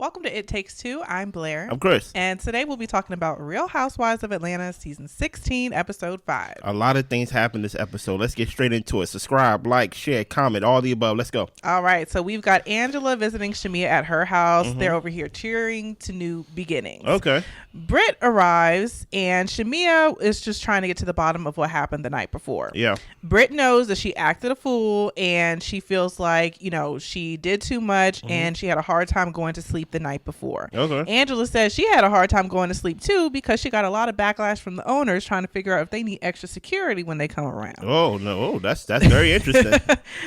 Welcome to It Takes Two. I'm Blair. I'm Chris. And today we'll be talking about Real Housewives of Atlanta, season 16, episode 5. A lot of things happened this episode. Let's get straight into it. Subscribe, like, share, comment, all the above. Let's go. All right. So we've got Angela visiting Shamea at her house. They're over here cheering to new beginnings. Okay. Britt arrives and Shamea is just trying to get to the bottom of what happened the night before. Yeah. Britt knows that she acted a fool and she feels like, she did too much and she had a hard time going to sleep the night before. Okay. Angela says she had a hard time going to sleep too because she got a lot of backlash from the owners trying to figure out if they need extra security when they come around. Oh, no. Oh, that's very interesting.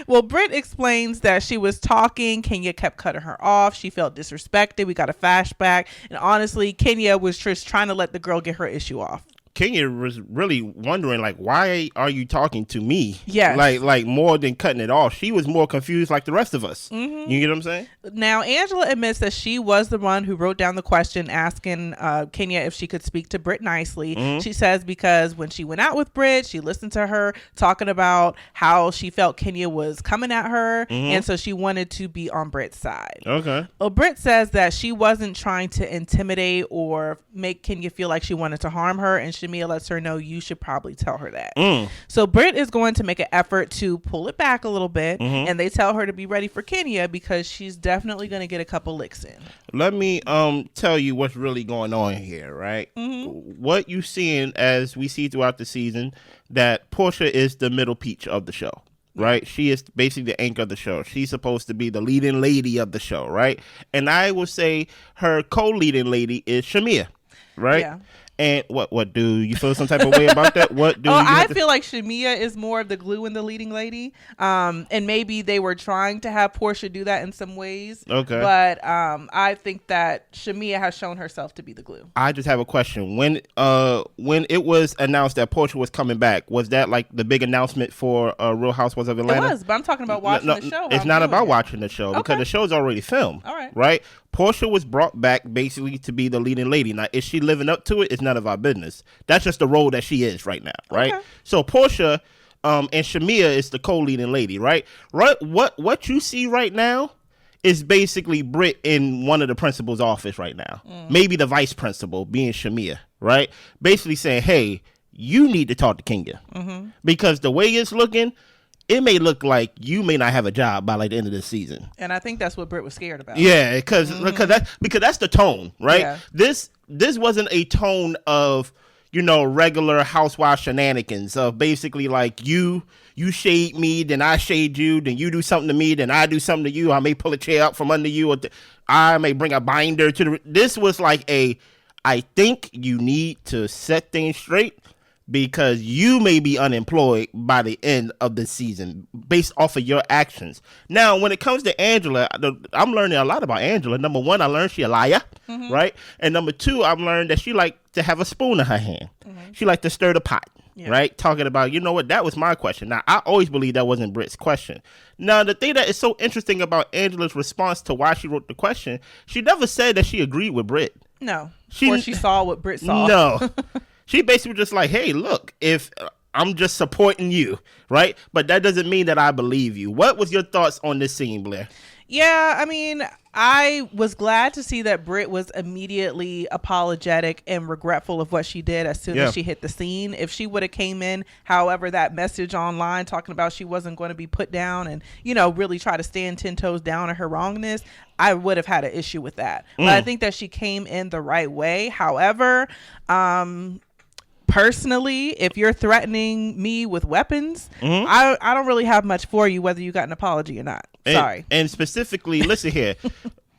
Well, Britt explains that she was talking. Kenya kept cutting her off. She felt disrespected. We got a flashback. And honestly, Kenya was just trying to let the girl get her issue off. Kenya was really wondering, like, why are you talking to me? Yes. Like more than cutting it off. She was more confused like the rest of us. You get what I'm saying? Now, Angela admits that she was the one who wrote down the question asking Kenya if she could speak to Britt nicely. She says because when she went out with Britt, she listened to her talking about how she felt Kenya was coming at her. And so she wanted to be on Britt's side. Okay. Well, Britt says that she wasn't trying to intimidate or make Kenya feel like she wanted to harm her. And Shamea lets her know you should probably tell her that. So Britt is going to make an effort to pull it back a little bit. And they tell her to be ready for Kenya because she's definitely going to get a couple licks in. Let me tell you what's really going on here, right? What you seeing as we see throughout the season, that Portia is the middle peach of the show. Right, she is basically the anchor of the show. She's supposed to be the leading lady of the show, right? And I would say her co-leading lady is Shamea, right? Yeah. And what do you feel some type of way about that? What do I feel like Shamea is more of the glue in the leading lady. And maybe they were trying to have Portia do that in some ways. Okay. But I think that Shamea has shown herself to be the glue. I just have a question. When it was announced that Portia was coming back, was that like the big announcement for Real Housewives of Atlanta? It was, but I'm talking about watching the show. It's not about watching the show because the show's already filmed. All right. Right? Portia was brought back basically to be the leading lady. Now, is she living up to it? It's none of our business. That's just the role that she is right now, right? Okay. So Portia and Shamea is the co-leading lady, right? Right. What you see right now is basically Britt in one of the principal's office right now. Maybe the vice principal being Shamea, right? Basically saying, hey, you need to talk to Kenya because the way it's looking, it may look like you may not have a job by like the end of this season. And I think that's what Britt was scared about. Yeah, because that's the tone, right? Yeah. This wasn't a tone of, regular housewife shenanigans of basically like you shade me, then I shade you, then you do something to me, then I do something to you. I may pull a chair out from under you, or I may bring a binder to the. This was like I think you need to set things straight, because you may be unemployed by the end of the season based off of your actions. Now, when it comes to Angela, I'm learning a lot about Angela. Number one, I learned she a liar, right? And number two, I've learned that she like to have a spoon in her hand. She like to stir the pot, right? Talking about, that was my question. Now, I always believed that wasn't Britt's question. Now, the thing that is so interesting about Angela's response to why she wrote the question, she never said that she agreed with Britt. No. Or she saw what Britt saw. No. She basically was just like, hey, look, if I'm just supporting you, right? But that doesn't mean that I believe you. What was your thoughts on this scene, Blair? Yeah, I mean, I was glad to see that Britt was immediately apologetic and regretful of what she did as soon as she hit the scene. If she would have came in, however, that message online talking about she wasn't going to be put down and, really try to stand 10 toes down on her wrongness, I would have had an issue with that. But I think that she came in the right way. However, personally, if you're threatening me with weapons, I don't really have much for you, whether you got an apology or not. Sorry. And specifically, listen here.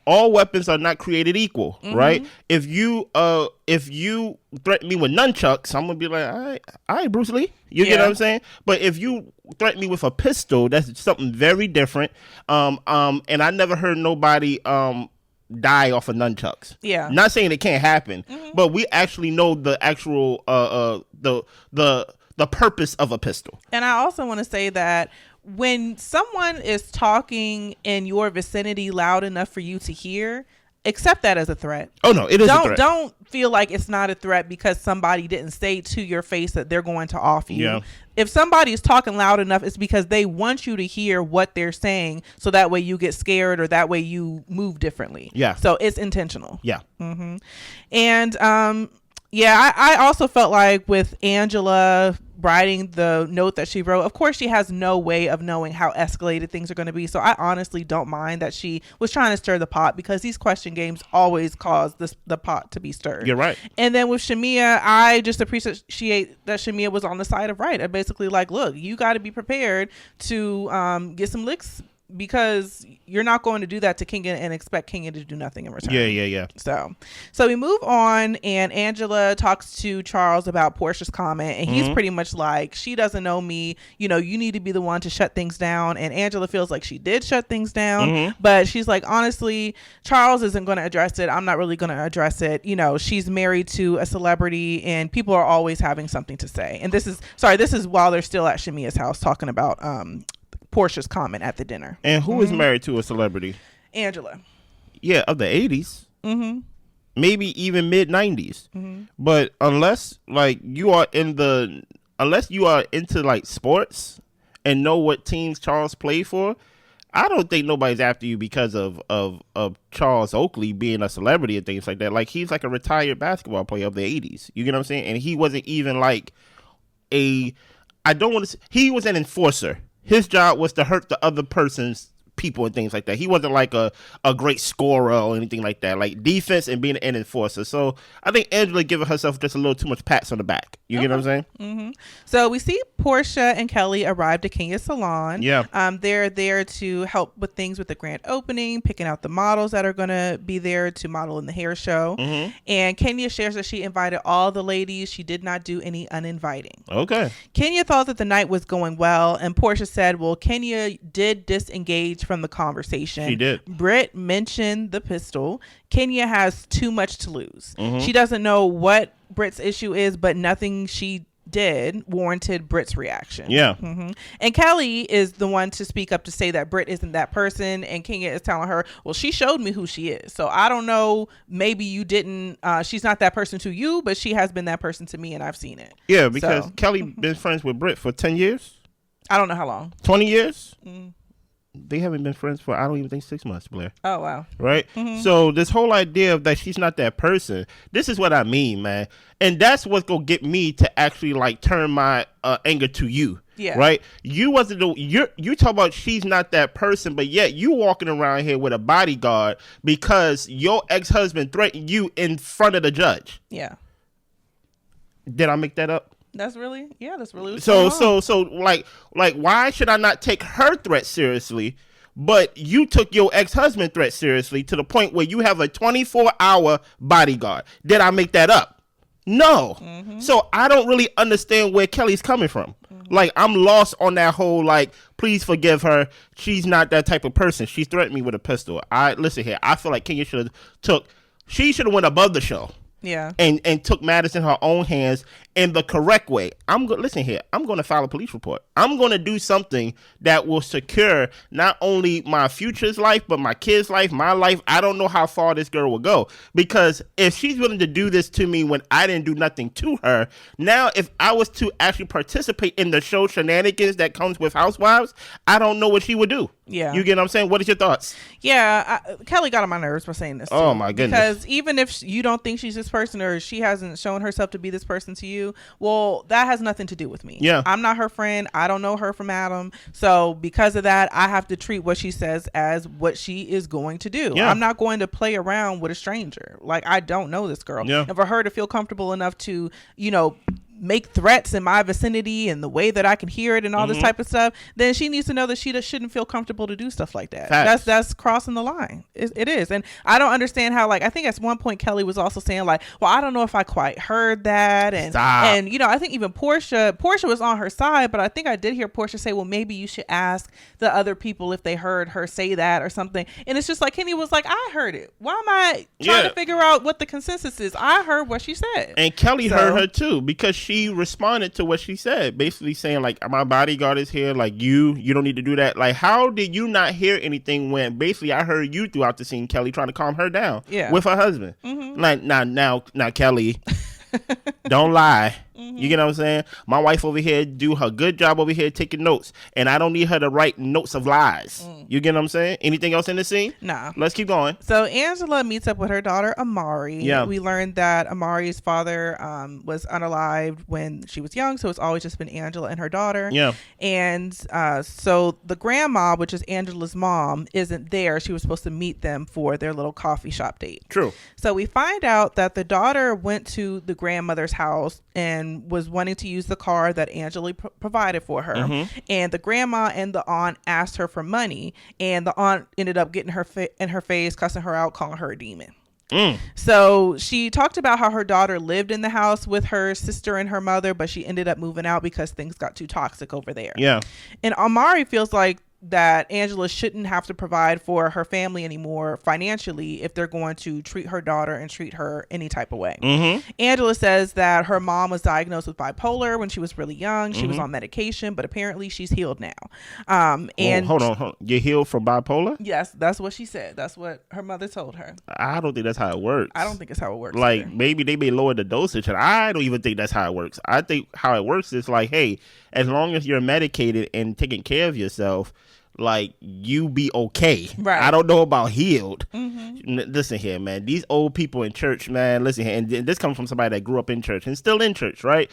All weapons are not created equal, right? If you threaten me with nunchucks, I'm gonna be like, all right, Bruce Lee. You get what I'm saying? But if you threaten me with a pistol, that's something very different. And I never heard nobody die off of nunchucks. Yeah. Not saying it can't happen, but we actually know the actual the purpose of a pistol. And I also want to say that when someone is talking in your vicinity loud enough for you to hear, accept that as a threat. Oh no, it is a threat. Don't feel like it's not a threat because somebody didn't say to your face that they're going to off you. Yeah. If somebody is talking loud enough, it's because they want you to hear what they're saying, so that way you get scared or that way you move differently. Yeah. So it's intentional. Yeah. Mm-hmm. And I also felt like with Angela writing the note that she wrote, of course she has no way of knowing how escalated things are going to be, so I honestly don't mind that she was trying to stir the pot, because these question games always cause the pot to be stirred. You're right. And then with Shamea, I just appreciate that Shamea was on the side of right. I basically like, look, you got to be prepared to get some licks, because you're not going to do that to Kenya and expect Kenya to do nothing in return. Yeah. So we move on, and Angela talks to Charles about Portia's comment, and he's pretty much like, she doesn't know me. You know, you need to be the one to shut things down. And Angela feels like she did shut things down, but she's like, honestly, Charles isn't going to address it. I'm not really going to address it. You know, she's married to a celebrity, and people are always having something to say. And this is while they're still at Shamea's house talking about Portia's comment at the dinner. And who is married to a celebrity? Angela. Yeah, of the 80s. Maybe even mid 90s. But unless you are into like sports and know what teams Charles played for, I don't think nobody's after you because of Charles Oakley being a celebrity and things like that. Like, he's like a retired basketball player of the 80s. You get what I'm saying? And he wasn't even like he was an enforcer. His job was to hurt the other person's people and things like that. He wasn't like a great scorer or anything like that. Like, defense and being an enforcer. So I think Angela giving herself just a little too much pats on the back. You get what I'm saying? So we see Portia and Kelly arrived at Kenya's salon. Yeah. They're there to help with things with the grand opening, picking out the models that are going to be there to model in the hair show. And Kenya shares that she invited all the ladies. She did not do any uninviting. Okay. Kenya thought that the night was going well, and Portia said, well, Kenya did disengage from the conversation. She did. Brit mentioned the pistol. Kenya has too much to lose. She doesn't know what Brit's issue is, but nothing she did warranted Brit's reaction. Yeah. And Kelly is the one to speak up to say that Brit isn't that person, and Kenya is telling her, well, she showed me who she is, so I don't know, maybe you didn't, she's not that person to you, but she has been that person to me, and I've seen it. Yeah, because Kelly been friends with Brit for 10 years. I don't know how long. 20 years. They haven't been friends for, I don't even think, 6 months, Blair. Oh, wow. Right? So this whole idea of that she's not that person, this is what I mean, man. And that's what's going to get me to actually like turn my anger to you. Yeah. Right? You wasn't you talk about she's not that person, but yet you walking around here with a bodyguard because your ex-husband threatened you in front of the judge. Yeah. Did I make that up? That's really so like why should I not take her threat seriously, but you took your ex-husband threat seriously to the point where you have a 24-hour bodyguard? Did I make that up? No. So I don't really understand where Kelly's coming from. Like, I'm lost on that whole, like, please forgive her. She's not that type of person. She threatened me with a pistol. Listen here. I feel like Kenya should have went above the show. Yeah. And took matters in her own hands in the correct way. Listen here. I'm going to file a police report. I'm going to do something that will secure not only my future's life, but my kid's life, my life. I don't know how far this girl will go, because if she's willing to do this to me when I didn't do nothing to her, now if I was to actually participate in the show shenanigans that comes with Housewives, I don't know what she would do. Yeah. You get what I'm saying? What is your thoughts? Yeah. Kelly got on my nerves for saying this. Oh, my goodness. Because even if you don't think she's this person, or she hasn't shown herself to be this person to you, well, that has nothing to do with me. Yeah. I'm not her friend. I don't know her from Adam. So because of that, I have to treat what she says as what she is going to do. Yeah. I'm not going to play around with a stranger. Like, I don't know this girl. Yeah. And for her to feel comfortable enough to, make threats in my vicinity and the way that I can hear it and all this type of stuff, then she needs to know that she shouldn't feel comfortable to do stuff like that. Facts. That's crossing the line. It is. And I don't understand how, like, I think at one point Kelly was also saying, like, well, I don't know if I quite heard that. And, Stop. and I think even Portia was on her side, but I think I did hear Portia say, well, maybe you should ask the other people if they heard her say that or something. And it's just like, Kenny was like, I heard it. Why am I trying to figure out what the consensus is? I heard what she said. And Kelly heard her too, because she responded to what she said, basically saying like, my bodyguard is here, like you don't need to do that. Like, how did you not hear anything when basically I heard you throughout the scene, Kelly, trying to calm her down with her husband? Like, now Kelly, don't lie. You get what I'm saying? My wife over here do her good job over here taking notes, and I don't need her to write notes of lies. You get what I'm saying? Anything else in the scene? Nah. Let's keep going. So Angela meets up with her daughter Amari. Yeah. We learned that Amari's father was unalived when she was young, so it's always just been Angela and her daughter. Yeah. And so the grandma, which is Angela's mom, isn't there. She was supposed to meet them for their little coffee shop date. True. So we find out that the daughter went to the grandmother's house and was wanting to use the car that Angela provided for her. And the grandma and the aunt asked her for money, and the aunt ended up getting her in her face, cussing her out, calling her a demon. So she talked about how her daughter lived in the house with her sister and her mother, but she ended up moving out because things got too toxic over there. Yeah. And Amari feels like that Angela shouldn't have to provide for her family anymore financially if they're going to treat her daughter and treat her any type of way. Angela says that her mom was diagnosed with bipolar when she was really young. She was on medication, but apparently she's healed now. And hold on. You're healed from bipolar? Yes, that's what she said. That's what her mother told her. I don't think that's how it works. I don't think it's how it works. Like, either. maybe they may lower the dosage, and I don't even think that's how it works. I think how it works is like, hey, as long as you're medicated and taking care of yourself, like, you be okay. Right. I don't know about healed. Listen here, man. These old people in church, man. Listen here, and this comes from somebody that grew up in church and still in church, right?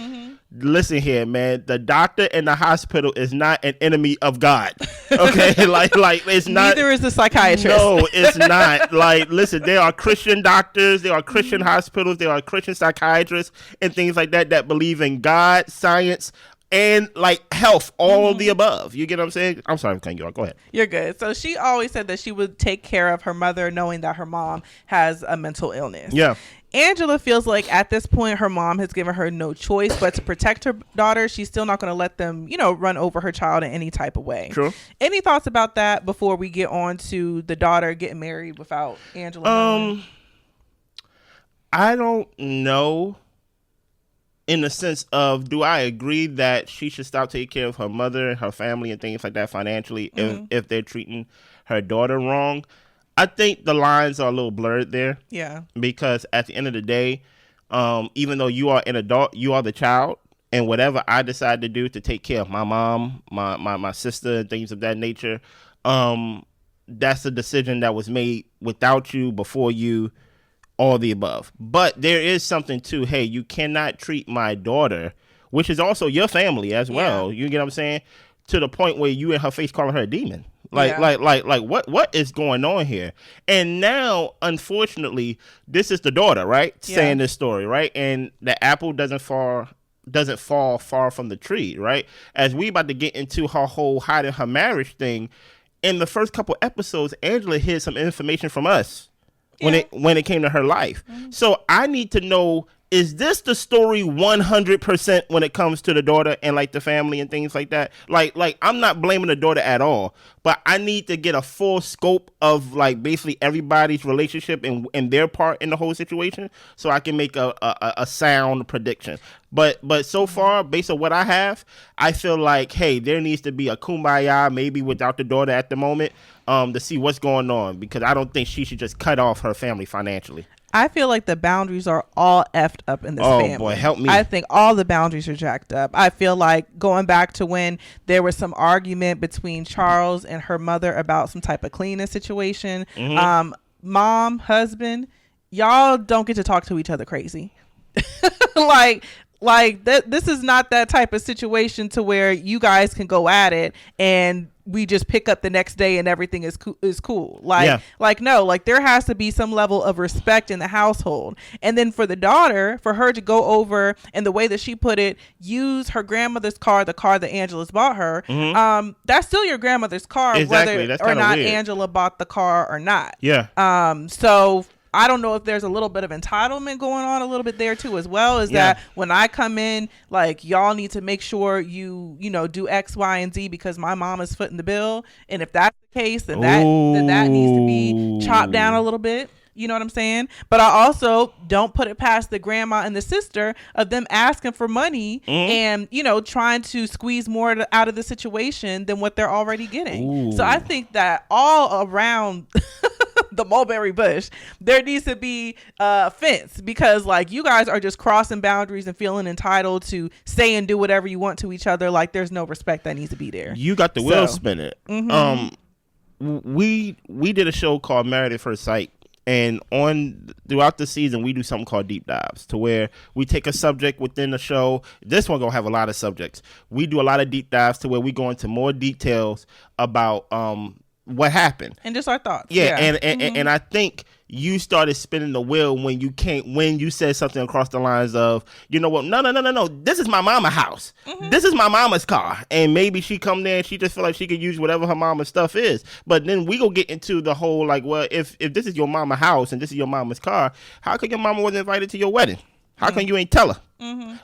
Listen here, man. The doctor in the hospital is not an enemy of God. Okay, like it's not. Neither is the psychiatrist. No, it's not. Like, listen, there are Christian doctors, there are Christian hospitals, there are Christian psychiatrists, and things like that that believe in God, science, and like health, all of the above. You get what I'm saying? I'm sorry, I'm cutting you off. Go ahead. You're good. So she always said that she would take care of her mother, knowing that her mom has a mental illness. Yeah. Angela feels like at this point her mom has given her no choice but to protect her daughter. She's still not going to let them, run over her child in any type of way. True. Any thoughts about that before we get on to the daughter getting married without Angela knowing? I don't know. In the sense of, do I agree that she should stop taking care of her mother, her family, and things like that financially if they're treating her daughter wrong? I think the lines are a little blurred there. Yeah. Because at the end of the day, even though you are an adult, you are the child, and whatever I decide to do to take care of my mom, my sister, and things of that nature, that's a decision that was made without you, before you, all the above. But there is something to, hey, you cannot treat my daughter, which is also your family as well. You get what I'm saying? To the point where you in her face calling her a demon. Like what is going on here? And now, unfortunately, this is the daughter, right? Saying this story, right? And the apple doesn't fall far from the tree, right? As we about to get into her whole hiding her marriage thing, in the first couple episodes, Angela hid some information from us. When it came to her life. So I need to know, is this the story 100% when it comes to the daughter and like the family and things like that? Like I'm not blaming the daughter at all, but I need to get a full scope of like basically everybody's relationship and their part in the whole situation, so I can make a sound prediction. But so far, based on what I have, I feel like, hey, there needs to be a kumbaya, maybe without the daughter at the moment, to see what's going on, because I don't think she should just cut off her family financially. I feel like the boundaries are all effed up in this family. Oh boy, help me. I think all the boundaries are jacked up. I feel like going back to when there was some argument between Charles and her mother about some type of cleaning situation. Mom, husband, y'all don't get to talk to each other crazy. Like this is not that type of situation to where you guys can go at it and we just pick up the next day and everything is cool. No, there has to be some level of respect in the household. And then for the daughter, for her to go over and the way that she put it, use her grandmother's car, the car that Angela's bought her. That's still your grandmother's car, exactly. whether or not weird. Angela bought the car or not. Yeah. So I don't know if there's a little bit of entitlement going on a little bit there too as well, is that when I come in, like, y'all need to make sure you do X, Y, and Z because my mom is footing the bill. And if that's the case, then that needs to be chopped down a little bit. You know what I'm saying? But I also don't put it past the grandma and the sister of them asking for money and, you know, trying to squeeze more out of the situation than what they're already getting. Ooh. So I think that all around the mulberry bush, there needs to be a fence, because like you guys are just crossing boundaries and feeling entitled to say and do whatever you want to each other. Like there's no respect that needs to be there. You got the wheel spinning. We did a show called Married at First Sight. And throughout the season, we do something called deep dives, to where we take a subject within the show. This one gonna have a lot of subjects. We do a lot of deep dives to where we go into more details about what happened and just our thoughts. Yeah. And I think you started spinning the wheel when you said something across the lines of, you know what, no, this is my mama's house. This is my mama's car. And maybe she come there and she just feel like she could use whatever her mama's stuff is. But then we go get into the whole like, well, if this is your mama's house and this is your mama's car, how come your mama wasn't invited to your wedding? How come you ain't tell her?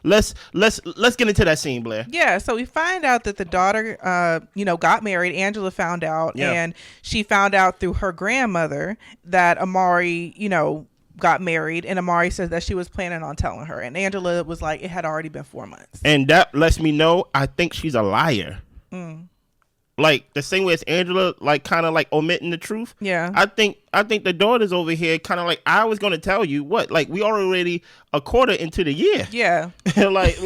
Let's get into that scene, Blair. Yeah, so we find out that the daughter, got married. Angela found out, and she found out through her grandmother that Amari, got married, and Amari says that she was planning on telling her, and Angela was like, it had already been 4 months. And that lets me know, I think she's a liar. Like the same way as Angela, like kind of like omitting the truth. Yeah. I think the daughter's over here kind of like, I was going to tell you what, like we already a quarter into the year. Yeah. like,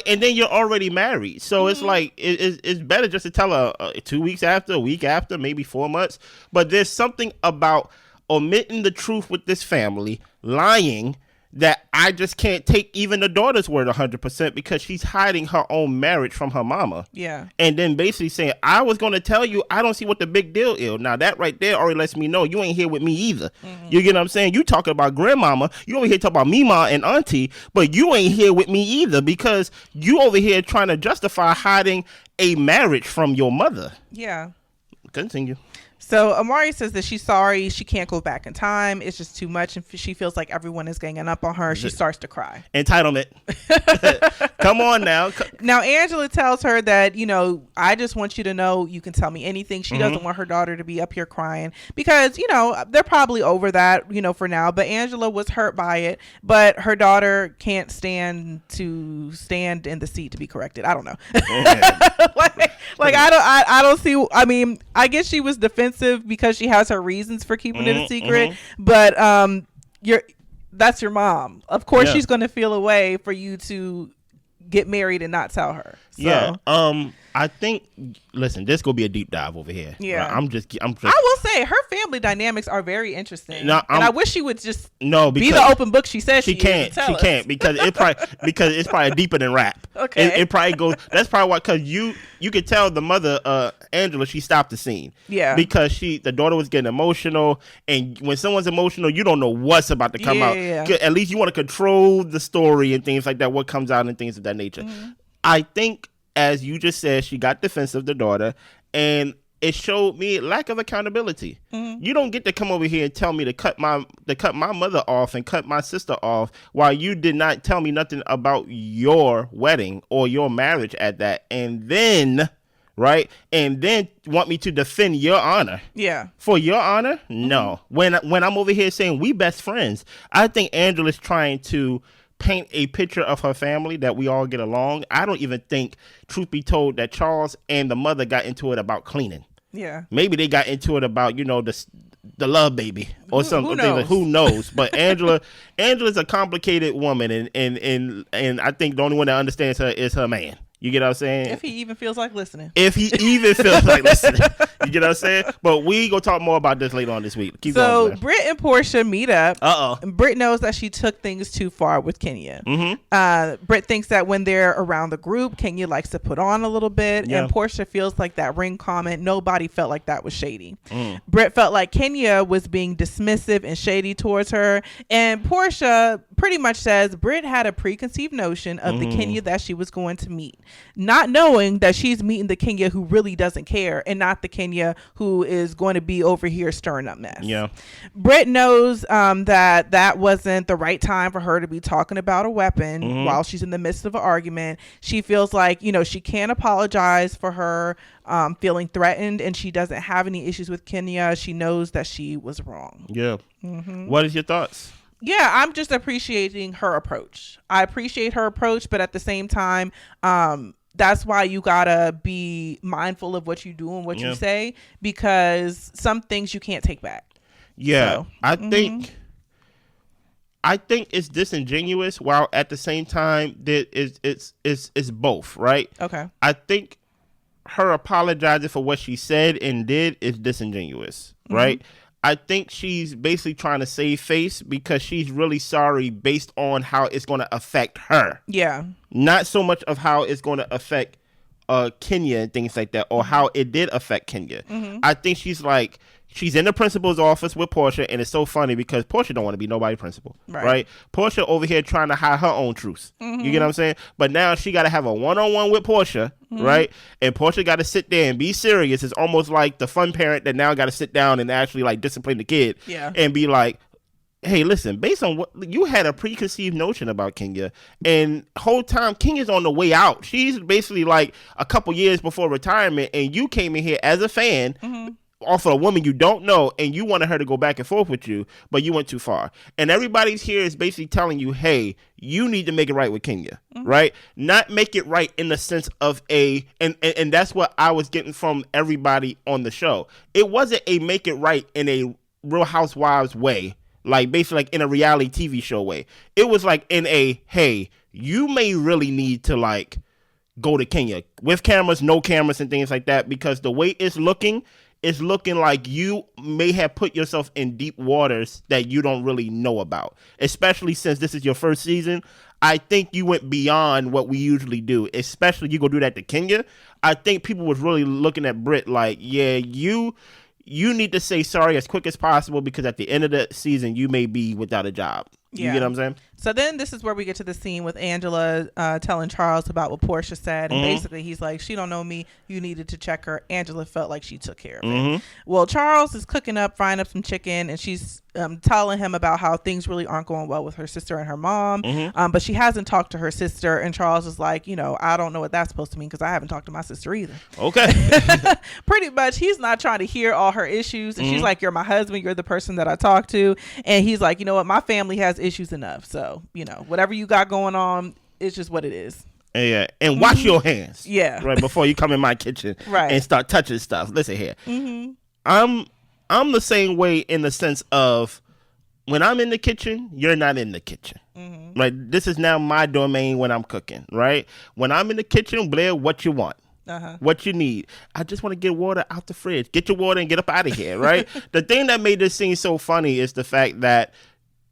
and then you're already married. So it's like, it's better just to tell her 2 weeks after, a week after, maybe 4 months. But there's something about omitting the truth with this family, lying, that I just can't take even the daughter's word 100%, because she's hiding her own marriage from her mama. Yeah. And then basically saying, I was going to tell you, I don't see what the big deal is. Now that right there already lets me know you ain't here with me either. You get what I'm saying? You talking about grandmama, you over here talking about Mima and auntie, but you ain't here with me either, because you over here trying to justify hiding a marriage from your mother. Yeah. Continue. So Amari says that she's sorry. She can't go back in time. It's just too much. And she feels like everyone is ganging up on her. She starts to cry. Entitlement. Come on now. Now, Angela tells her that, I just want you to know you can tell me anything. She doesn't want her daughter to be up here crying because, they're probably over that, for now. But Angela was hurt by it. But her daughter can't stand in the seat to be corrected. I don't know. I don't see. I mean, I guess she was defensive because she has her reasons for keeping it a secret, but that's your mom. Of course, she's going to feel a way for you to get married and not tell her. So. Yeah. I think. Listen, this gonna be a deep dive over here. Yeah. I'm just. I will say her family dynamics are very interesting. And I wish she would just be the open book she says she can't. She can't because it's probably deeper than rap. Okay. It probably goes. That's probably why. Because you could tell the mother, Angela, she stopped the scene. Yeah. Because the daughter was getting emotional, and when someone's emotional, you don't know what's about to come out. Yeah. At least you want to control the story and things like that. What comes out and things of that nature. I think. As you just said, she got defensive, the daughter, and it showed me lack of accountability. You don't get to come over here and tell me to cut my mother off and cut my sister off while you did not tell me nothing about your wedding or your marriage at that, and then want me to defend your honor. Yeah. For your honor? No. When I'm over here saying we best friends, I think Angela's trying to paint a picture of her family that we all get along. I don't even think, truth be told, that Charles and the mother got into it about cleaning. Yeah. Maybe they got into it about, the love baby or something. Who knows? But Angela's a complicated woman, and I think the only one that understands her is her man. You get what I'm saying? If he even feels like listening. You get what I'm saying? But we go talk more about this later on this week. Keep going, Blair. Britt and Portia meet up. And Britt knows that she took things too far with Kenya. Britt thinks that when they're around the group, Kenya likes to put on a little bit. Yeah. And Portia feels like that ring comment, nobody felt like that was shady. Britt felt like Kenya was being dismissive and shady towards her. And Portia pretty much says Brit had a preconceived notion of the Kenya that she was going to meet, not knowing that she's meeting the Kenya who really doesn't care and not the Kenya who is going to be over here stirring up mess. Yeah. Brit knows that wasn't the right time for her to be talking about a weapon while she's in the midst of an argument. She feels like, she can't apologize for her feeling threatened, and she doesn't have any issues with Kenya. She knows that she was wrong. Yeah. What is your thoughts? Yeah, I'm just appreciating her approach. I appreciate her approach, but at the same time, that's why you gotta be mindful of what you do and what you say, because some things you can't take back. Yeah, so, I think it's disingenuous, while at the same time that it's both, right? Okay. I think her apologizing for what she said and did is disingenuous, right? I think she's basically trying to save face because she's really sorry based on how it's going to affect her. Yeah. Not so much of how it's going to affect Kenya and things like that, or how it did affect Kenya. I think she's in the principal's office with Portia, and it's so funny because Portia don't want to be nobody's principal, right? Portia over here trying to hide her own truth. You get what I'm saying? But now she got to have a one-on-one with Portia, right? And Portia got to sit there and be serious. It's almost like the fun parent that now got to sit down and actually discipline the kid and be like, hey, listen, based on what you had a preconceived notion about Kenya, and whole time Kenya's on the way out. She's basically a couple years before retirement, and you came in here as a fan off of a woman you don't know, and you wanted her to go back and forth with you, but you went too far. And everybody's here is basically telling you, hey, you need to make it right with Kenya, right? Not make it right in the sense of and that's what I was getting from everybody on the show. It wasn't a make it right in a Real Housewives way, basically in a reality TV show way. It was in a, hey, you may really need to go to Kenya with cameras, no cameras, and things like that, because the way it's looking like you may have put yourself in deep waters that you don't really know about, especially since this is your first season. I think you went beyond what we usually do, especially you go do that to Kenya. I think people was really looking at Brit yeah, you need to say sorry as quick as possible, because at the end of the season, you may be without a job. You get what I'm saying? So then this is where we get to the scene with Angela telling Charles about what Portia said. And basically he's like, she don't know me. You needed to check her. Angela felt like she took care of it. Well, Charles is cooking up, frying up some chicken, and she's telling him about how things really aren't going well with her sister and her mom. But she hasn't talked to her sister. And Charles is like, I don't know what that's supposed to mean, because I haven't talked to my sister either. Okay. Pretty much he's not trying to hear all her issues. And she's like, you're my husband. You're the person that I talk to. And he's like, you know what? My family has issues enough. So, whatever you got going on, it's just what it is. Yeah, and wash your hands. Yeah, right before you come in my kitchen, and start touching stuff. Listen here, I'm the same way in the sense of when I'm in the kitchen, you're not in the kitchen. Right, this is now my domain when I'm cooking. Right, when I'm in the kitchen, Blair, what you want? What you need? I just want to get water out the fridge. Get your water and get up out of here. Right. The thing that made this scene so funny is the fact that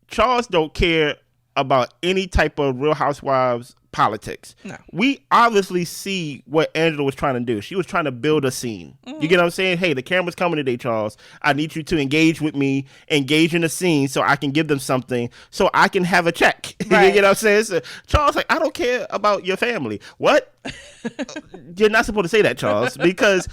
Charles don't care about any type of Real Housewives politics. No. We obviously see what Angela was trying to do. She was trying to build a scene. You get what I'm saying? Hey, the camera's coming today, Charles. I need you to engage with me, engage in the scene so I can give them something so I can have a check. Right. You get what I'm saying? So Charles I don't care about your family. What? You're not supposed to say that, Charles, because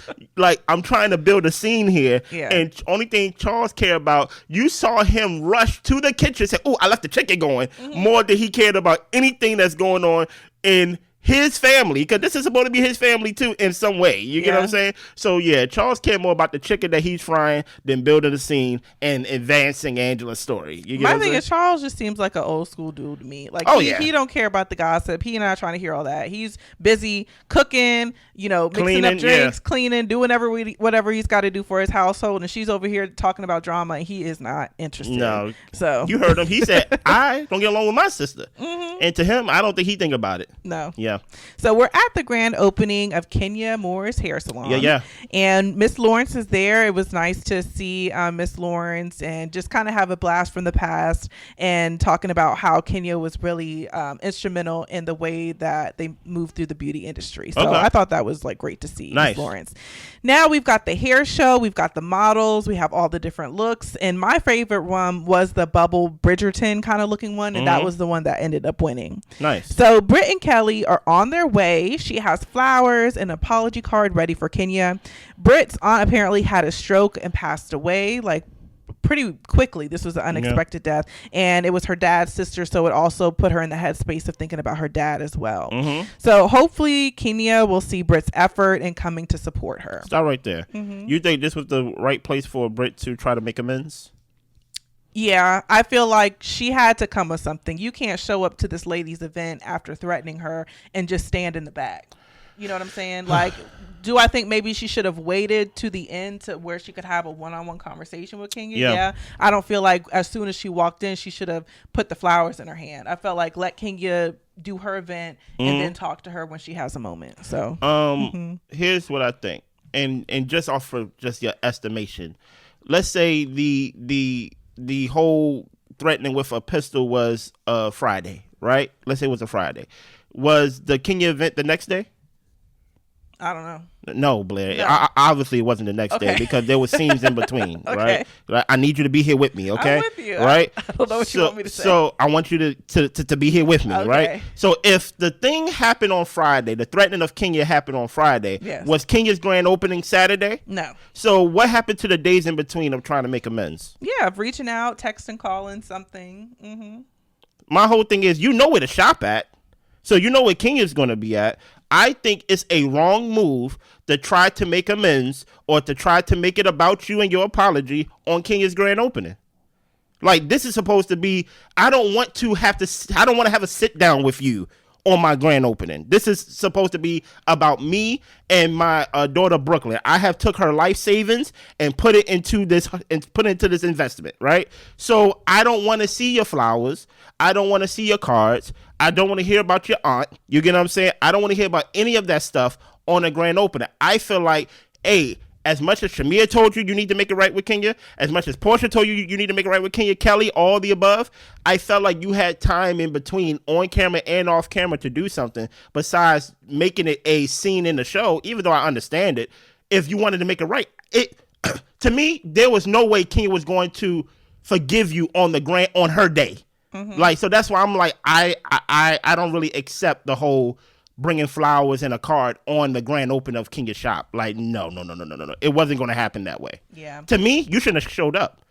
I'm trying to build a scene here, and only thing Charles care about, you saw him rush to the kitchen and say, oh, I left the chicken going, more than he cared about anything that's going on in his family, because this is supposed to be his family too in some way. You get what I'm saying? So yeah, Charles cared more about the chicken that he's frying than building the scene and advancing Angela's story. You get My thing is, Charles just seems like an old school dude to me. He don't care about the gossip. He not trying to hear all that. He's busy cooking, mixing cleaning, up drinks, cleaning, doing whatever he's got to do for his household, and she's over here talking about drama, and he is not interested. No. So you heard him. He said, I don't get along with my sister. And to him, I don't think he think about it. No. Yeah. Yeah. So we're at the grand opening of Kenya Moore's hair salon. Yeah. And Miss Lawrence is there. It was nice to see Miss Lawrence and just kind of have a blast from the past and talking about how Kenya was really instrumental in the way that they moved through the beauty industry. So I thought that was like great to see. Nice. Miss Lawrence. Now we've got the hair show. We've got the models. We have all the different looks. And my favorite one was the bubble Bridgerton kind of looking one. And that was the one that ended up winning. Nice. So Brit and Kelly are on their way. She has flowers and an apology card ready for Kenya. Brit's aunt apparently had a stroke and passed away like pretty quickly. This was an unexpected death, and it was her dad's sister, so it also put her in the headspace of thinking about her dad as well. So hopefully Kenya will see Brit's effort in coming to support her. Stop right there. You think this was the right place for Brit to try to make amends? Yeah, I feel like she had to come with something. You can't show up to this lady's event after threatening her and just stand in the back. You know what I'm saying? Like, do I think maybe she should have waited to the end to where she could have a one-on-one conversation with Kenya? Yeah. I don't feel like as soon as she walked in, she should have put the flowers in her hand. I felt like let Kenya do her event and then talk to her when she has a moment. So, here's what I think. And just off of just your estimation, let's say the whole threatening with a pistol was Friday, right? Let's say it was a Friday. Was the Kenya event the next day? I don't know. No, Blair. No. Obviously, it wasn't the next day because there was scenes in between, right? Like, I need you to be here with me, okay? I'm with you. Right? I don't know what you want me to say. So I want you to be here with me, right? So if the thing happened on Friday, the threatening of Kenya happened on Friday, was Kenya's grand opening Saturday? No. So what happened to the days in between of trying to make amends? Yeah, of reaching out, texting, calling, something. My whole thing is, you know where to shop at. So you know where Kenya's going to be at. I think it's a wrong move to try to make amends or to try to make it about you and your apology on Kenya's grand opening. Like, this is supposed to be, I don't want to have a sit down with you on my grand opening. This is supposed to be about me and my daughter Brooklyn. I have took her life savings and put it into this investment, right? So I don't want to see your flowers. I don't want to see your cards. I don't want to hear about your aunt. You get what I'm saying? I don't want to hear about any of that stuff on a grand opening. I feel like, hey, as much as Shamea told you need to make it right with Kenya, as much as Portia told you need to make it right with Kenya, Kelly, all the above, I felt like you had time in between on camera and off camera to do something besides making it a scene in the show, even though I understand it, if you wanted to make it right. To me, there was no way Kenya was going to forgive you on her day. Like, so that's why I'm like, I don't really accept the whole bringing flowers and a card on the grand opening of Kenya's shop. Like, no. It wasn't going to happen that way. Yeah. To me, you shouldn't have showed up.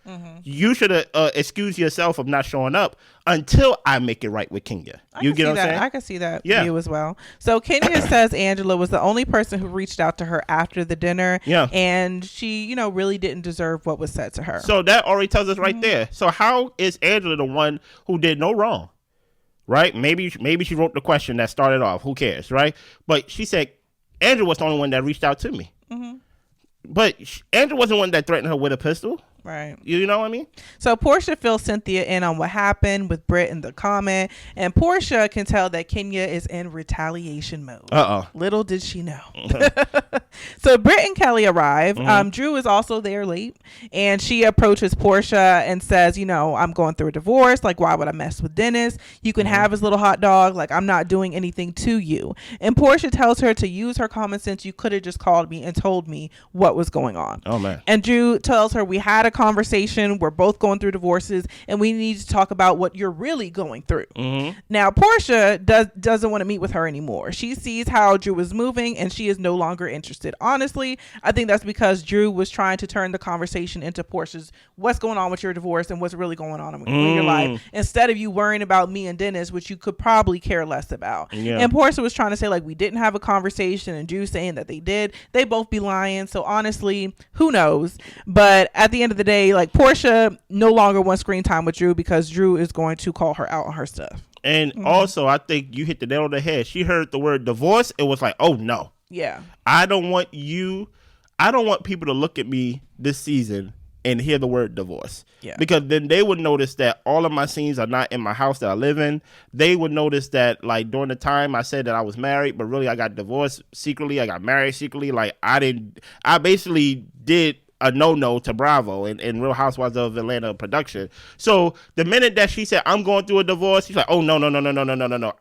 You should have excused yourself of not showing up until I make it right with Kenya. You get what I'm saying? I can see that view as well. So Kenya says Angela was the only person who reached out to her after the dinner. Yeah. And she, really didn't deserve what was said to her. So that already tells us right there. So how is Angela the one who did no wrong? Right? Maybe she wrote the question that started off. Who cares, right? But she said Angela was the only one that reached out to me. But Angela wasn't the one that threatened her with a pistol. Right. You know what I mean? So Portia fills Cynthia in on what happened with Brit in the comment, and Portia can tell that Kenya is in retaliation mode. Little did she know. So Brit and Kelly arrive. Drew is also there late, and she approaches Portia and says, I'm going through a divorce. Like, why would I mess with Dennis? You can have his little hot dog. Like, I'm not doing anything to you. And Portia tells her to use her common sense. You could have just called me and told me what was going on. Oh, man. And Drew tells her, we had a conversation. We're both going through divorces, and we need to talk about what you're really going through. Now, Portia doesn't want to meet with her anymore. She sees how Drew is moving, and she is no longer interested. Honestly, I think that's because Drew was trying to turn the conversation into Portia's what's going on with your divorce and what's really going on in your life, instead of you worrying about me and Dennis, which you could probably care less about. And Portia was trying to say, like, we didn't have a conversation, and Drew saying that they did. They both be lying. So honestly, who knows? But at the end of the day, like, Portia no longer wants screen time with Drew because Drew is going to call her out on her stuff. And also, I think you hit the nail on the head. She heard the word divorce. It was like, oh no. Yeah. I don't want people to look at me this season and hear the word divorce. Yeah. Because then they would notice that all of my scenes are not in my house that I live in. They would notice that, like, during the time I said that I was married, but really I got divorced secretly. I got married secretly. Like, I basically did a no to Bravo and Real Housewives of Atlanta production. So the minute that she said, I'm going through a divorce, she's like, oh, no.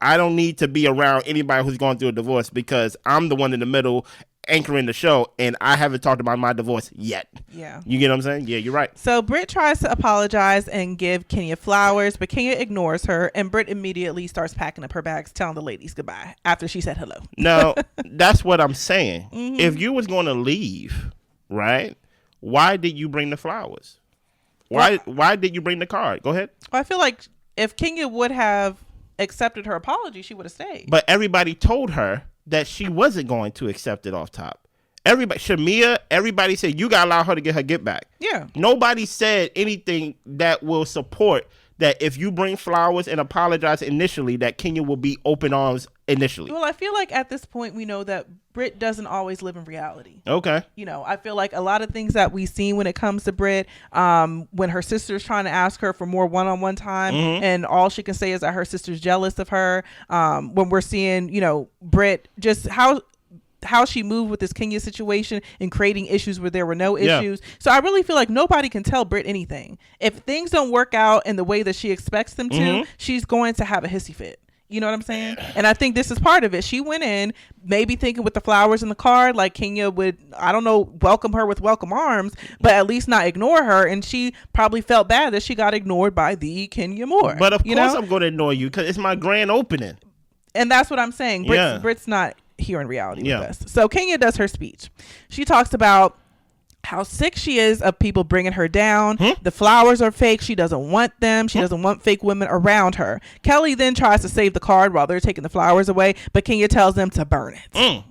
I don't need to be around anybody who's going through a divorce because I'm the one in the middle anchoring the show and I haven't talked about my divorce yet. Yeah. You get what I'm saying? Yeah, you're right. So Brit tries to apologize and give Kenya flowers, but Kenya ignores her, and Brit immediately starts packing up her bags, telling the ladies goodbye after she said hello. Now, that's what I'm saying. If you was going to leave, right, why did you bring the flowers? Why did you bring the card? Go ahead. Well, I feel like if Kenya would have accepted her apology, she would have stayed. But everybody told her that she wasn't going to accept it off top. Everybody, Shamea, everybody said, you got to allow her to get her get back. Yeah. Nobody said anything that will support that if you bring flowers and apologize initially, that Kenya will be open arms initially. Well, I feel like at this point, we know that Brit doesn't always live in reality. Okay. You know, I feel like a lot of things that we've seen when it comes to Brit, when her sister's trying to ask her for more one-on-one time, and all she can say is that her sister's jealous of her. When we're seeing, you know, Brit, just how she moved with this Kenya situation and creating issues where there were no issues. So I really feel like nobody can tell Brit anything. If things don't work out in the way that she expects them to, she's going to have a hissy fit. You know what I'm saying? And I think this is part of it. She went in maybe thinking with the flowers and the card, like Kenya would, I don't know, welcome her with welcome arms, but at least not ignore her. And she probably felt bad that she got ignored by the Kenya Moore. But of course I'm going to ignore you because it's my grand opening. And that's what I'm saying. Brit's not here in reality with us. So Kenya does her speech. She talks about how sick she is of people bringing her down. The flowers are fake. She doesn't want them. She doesn't want fake women around her. Kelli then tries to save the card while they're taking the flowers away, but Kenya tells them to burn it.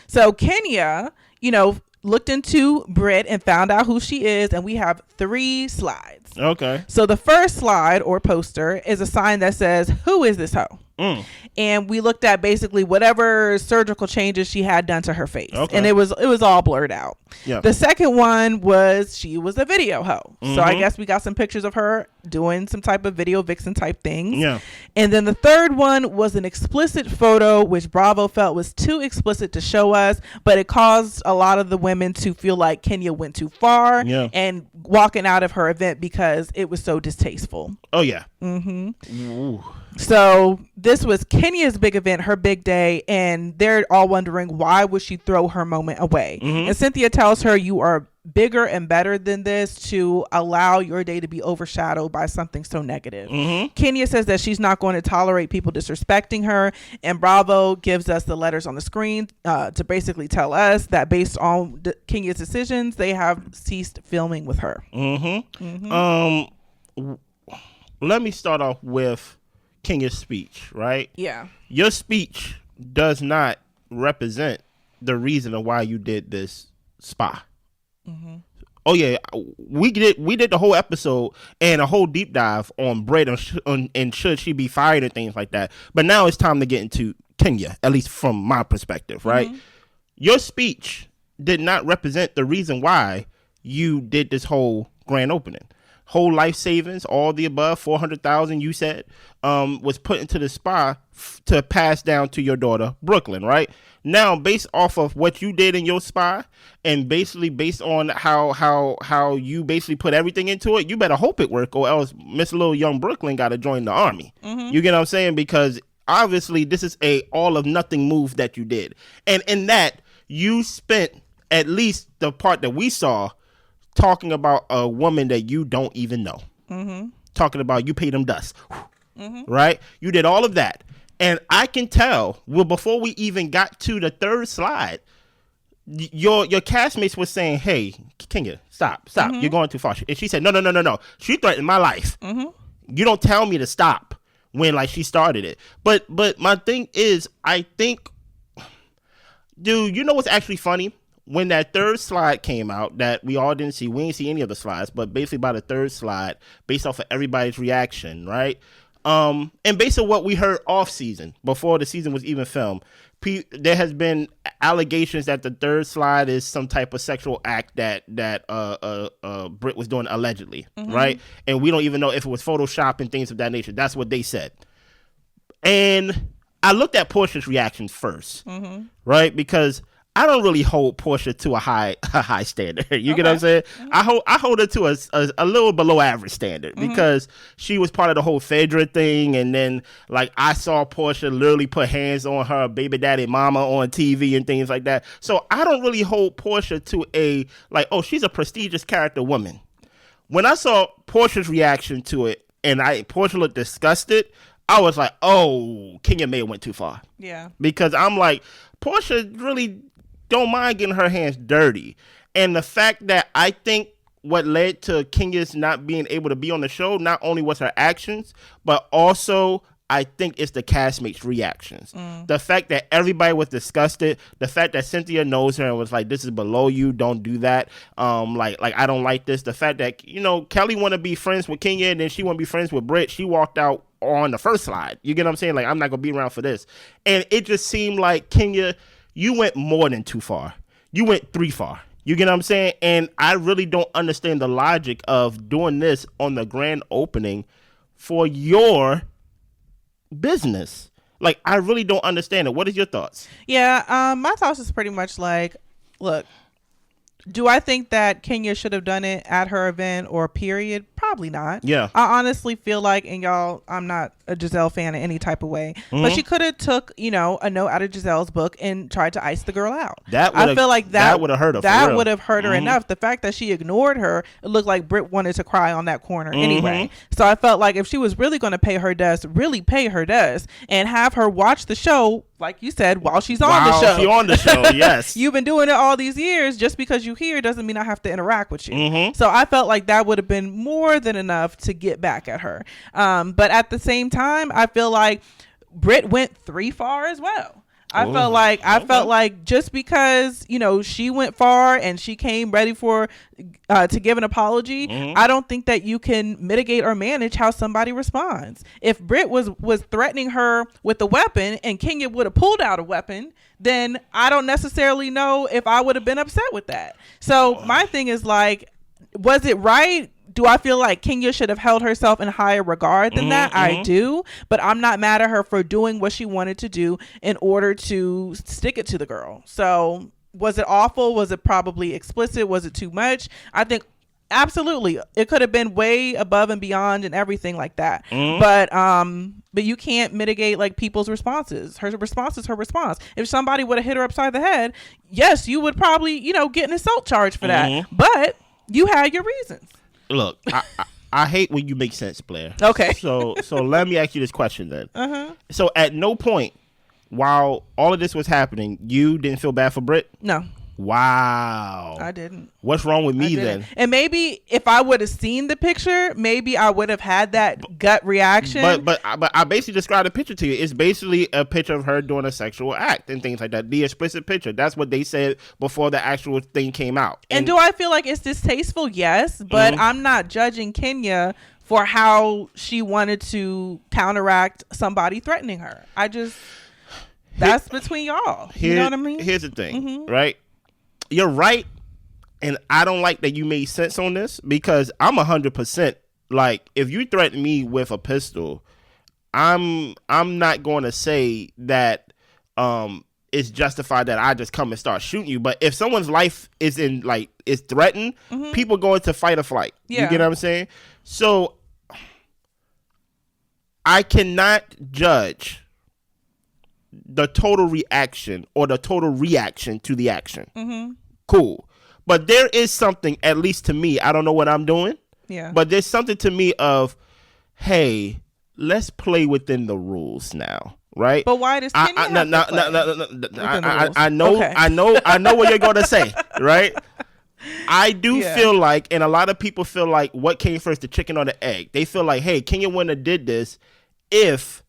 So Kenya, you know, looked into Brit and found out who she is, and we have 3 slides. Okay. So the first slide or poster is a sign that says, "Who is this hoe?" And we looked at basically whatever surgical changes she had done to her face. Okay. And it was all blurred out. Yep. The second one was she was a video hoe. So I guess we got some pictures of her doing some type of video vixen type things. Yeah. And then the third one was an explicit photo, which Bravo felt was too explicit to show us, but it caused a lot of the women to feel like Kenya went too far and walking out of her event because it was so distasteful. Oh, yeah. Ooh. So this was Kenya's big event, her big day, and they're all wondering why would she throw her moment away. And Cynthia tells her, you are bigger and better than this to allow your day to be overshadowed by something so negative. Kenya says that she's not going to tolerate people disrespecting her, and Bravo gives us the letters on the screen to basically tell us that based on Kenya's decisions, they have ceased filming with her. Let me start off with Kenya's speech, right? Yeah. Your speech does not represent the reason of why you did this spa. Oh yeah, we did the whole episode and a whole deep dive on Brit and should she be fired and things like that. But now it's time to get into Kenya, at least from my perspective, right? Your speech did not represent the reason why you did this whole grand opening. Whole life savings, all the above, 400,000 you said, was put into the spa to pass down to your daughter, Brooklyn, right? Now, based off of what you did in your spa and basically based on how you basically put everything into it, you better hope it work or else Miss Little Young Brooklyn got to join the army. You get what I'm saying? Because obviously this is a all of nothing move that you did. And in that, you spent at least the part that we saw talking about a woman that you don't even know. Talking about you paid them dust. Right? You did all of that. And I can tell, well, before we even got to the third slide, your castmates were saying, hey, Kenya, stop. You're going too far. And she said, no. She threatened my life. You don't tell me to stop when like she started it. But my thing is, I think, dude, you know what's actually funny? When that third slide came out that we all didn't see, we didn't see any of the slides, but basically by the third slide, based off of everybody's reaction, right? And based on what we heard off season, before the season was even filmed, there has been allegations that the third slide is some type of sexual act that Brit was doing allegedly, right? And we don't even know if it was Photoshop and things of that nature. That's what they said. And I looked at Portia's reaction first, right? Because I don't really hold Portia to a high standard. You get what I'm saying? I hold her to a little below average standard because she was part of the whole Phaedra thing, and then like I saw Portia literally put hands on her baby daddy mama on TV and things like that. So I don't really hold Portia to a like, oh, she's a prestigious character woman. When I saw Portia's reaction to it and Portia looked disgusted, I was like, oh, Kenya may have went too far. Yeah. Because I'm like, Portia really don't mind getting her hands dirty. And the fact that I think what led to Kenya's not being able to be on the show not only was her actions, but also I think it's the castmates' reactions. The fact that everybody was disgusted, the fact that Cynthia knows her and was like, this is below you, don't do that. Like I don't like this. The fact that, Kelli want to be friends with Kenya and then she want to be friends with Brit. She walked out on the first slide. You get what I'm saying? Like, I'm not going to be around for this. And it just seemed like Kenya, you went more than too far. You went 3 far. You get what I'm saying? And I really don't understand the logic of doing this on the grand opening for your business. Like, I really don't understand it. What is your thoughts? Yeah, my thoughts is pretty much like, look, do I think that Kenya should have done it at her event or period? Probably not. Yeah. I honestly feel like, and y'all, I'm not a Giselle fan in any type of way, but she could have took, a note out of Giselle's book and tried to ice the girl out. I feel like that would have hurt her. That would have hurt her enough. The fact that she ignored her, it looked like Brit wanted to cry on that corner anyway. So I felt like if she was really going to pay her dust, really pay her dust and have her watch the show, like you said, while she's on the show. She's on the show, yes. You've been doing it all these years. Just because you here doesn't mean I have to interact with you. So I felt like that would have been more than enough to get back at her. But at the same time, I feel like Brit went 3 far as well. I felt like just because, she went far and she came ready for to give an apology, I don't think that you can mitigate or manage how somebody responds. If Brit was threatening her with a weapon and Kenya would have pulled out a weapon, then I don't necessarily know if I would have been upset with that. So my thing is like, was it right? Do I feel like Kenya should have held herself in higher regard than that? I do, but I'm not mad at her for doing what she wanted to do in order to stick it to the girl. So was it awful? Was it probably explicit? Was it too much? I think absolutely it could have been way above and beyond and everything like that. But you can't mitigate like people's responses. Her response is her response. If somebody would have hit her upside the head, yes, you would probably, get an assault charge for that. But you had your reasons. Look, I hate when you make sense, Blair. Okay. So let me ask you this question then. So at no point while all of this was happening, you didn't feel bad for Brit? No. Wow. I didn't. What's wrong with me then? And maybe if I would have seen the picture, maybe I would have had that gut reaction. But I basically described the picture to you. It's basically a picture of her doing a sexual act and things like that. The explicit picture. That's what they said before the actual thing came out. And do I feel like it's distasteful? Yes, but I'm not judging Kenya for how she wanted to counteract somebody threatening her. That's between y'all. You know what I mean? Here's the thing, right? You're right, and I don't like that you made sense on this because I'm 100% like, if you threaten me with a pistol, I'm not going to say that it's justified that I just come and start shooting you. But if someone's life is threatened, people go into fight or flight. Yeah. You get what I'm saying? So I cannot judge the total reaction or the total reaction to the action. Cool. But there is something, at least to me, I don't know what I'm doing. Yeah. But there's something to me of, hey, let's play within the rules now. Right? But why does Kenya have to play? I know what you're going to say, right? I do feel like, and a lot of people feel like, what came first, the chicken or the egg? They feel like, hey, Kenya wouldn't have did this if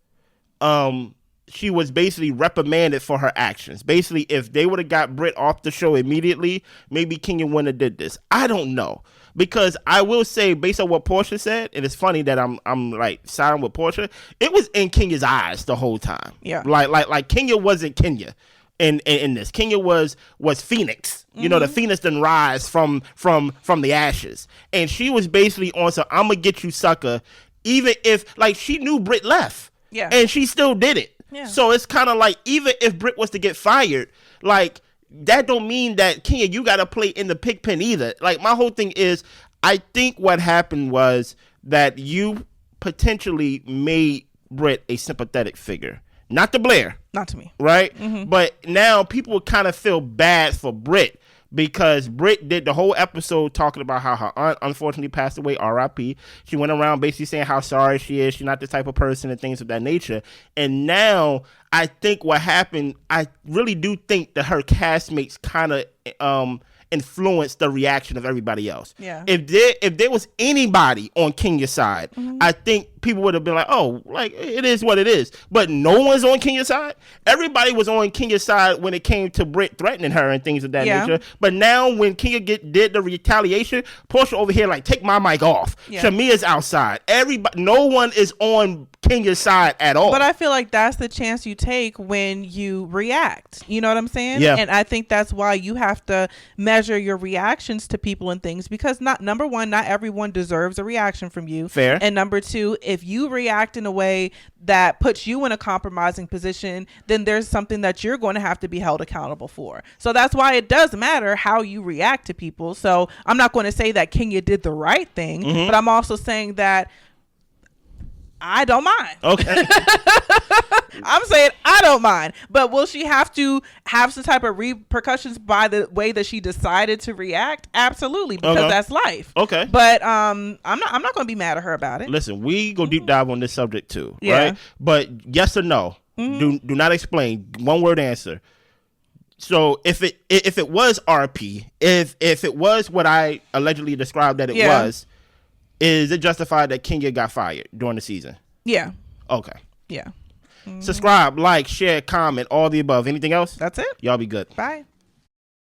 she was basically reprimanded for her actions. Basically, if they would have got Brit off the show immediately, maybe Kenya wouldn't have did this. I don't know. Because I will say, based on what Portia said, and it's funny that I'm like siding with Portia, it was in Kenya's eyes the whole time. Yeah. Like Kenya wasn't Kenya. in this. Kenya was Phoenix. You know, the Phoenix didn't rise from the ashes. And she was basically on some, I'm gonna get you, sucker, even if, like, she knew Brit left. Yeah. And she still did it. Yeah. So it's kind of like, even if Brit was to get fired, like, that don't mean that, Kenya, you got to play in the pig pen either. Like, my whole thing is, I think what happened was that you potentially made Brit a sympathetic figure. Not to Blair. Not to me. Right? But now people kind of feel bad for Brit, because Brit did the whole episode talking about how her aunt unfortunately passed away, R.I.P. She went around basically saying how sorry she is. She's not the type of person and things of that nature. And now I think what happened, I really do think that her castmates kind of influenced the reaction of everybody else. Yeah. If there was anybody on Kenya's side, I think people would have been like, oh, like, it is what it is. But no one's on Kenya's side. Everybody was on Kenya's side when it came to Brit threatening her and things of that nature. But now when Kenya did the retaliation, Portia over here like, take my mic off. Yeah. Shamea's outside. No one is on Kenya's side at all. But I feel like that's the chance you take when you react. You know what I'm saying? Yeah. And I think that's why you have to measure your reactions to people and things, because number one, not everyone deserves a reaction from you. Fair. And number two, if you react in a way that puts you in a compromising position, then there's something that you're going to have to be held accountable for. So that's why it does matter how you react to people. So I'm not going to say that Kenya did the right thing, but I'm also saying that I don't mind. Okay. I'm saying I don't mind. But will she have to have some type of repercussions by the way that she decided to react? Absolutely, because that's life. Okay. But I'm not going to be mad at her about it. Listen, we go deep dive on this subject too, right? But yes or no? Do not explain. One word answer. So if it was RP, if it was what I allegedly described that it was, is it justified that Kenya got fired during the season? Yeah. Okay. Yeah. Subscribe, like, share, comment, all the above. Anything else? That's it. Y'all be good. Bye.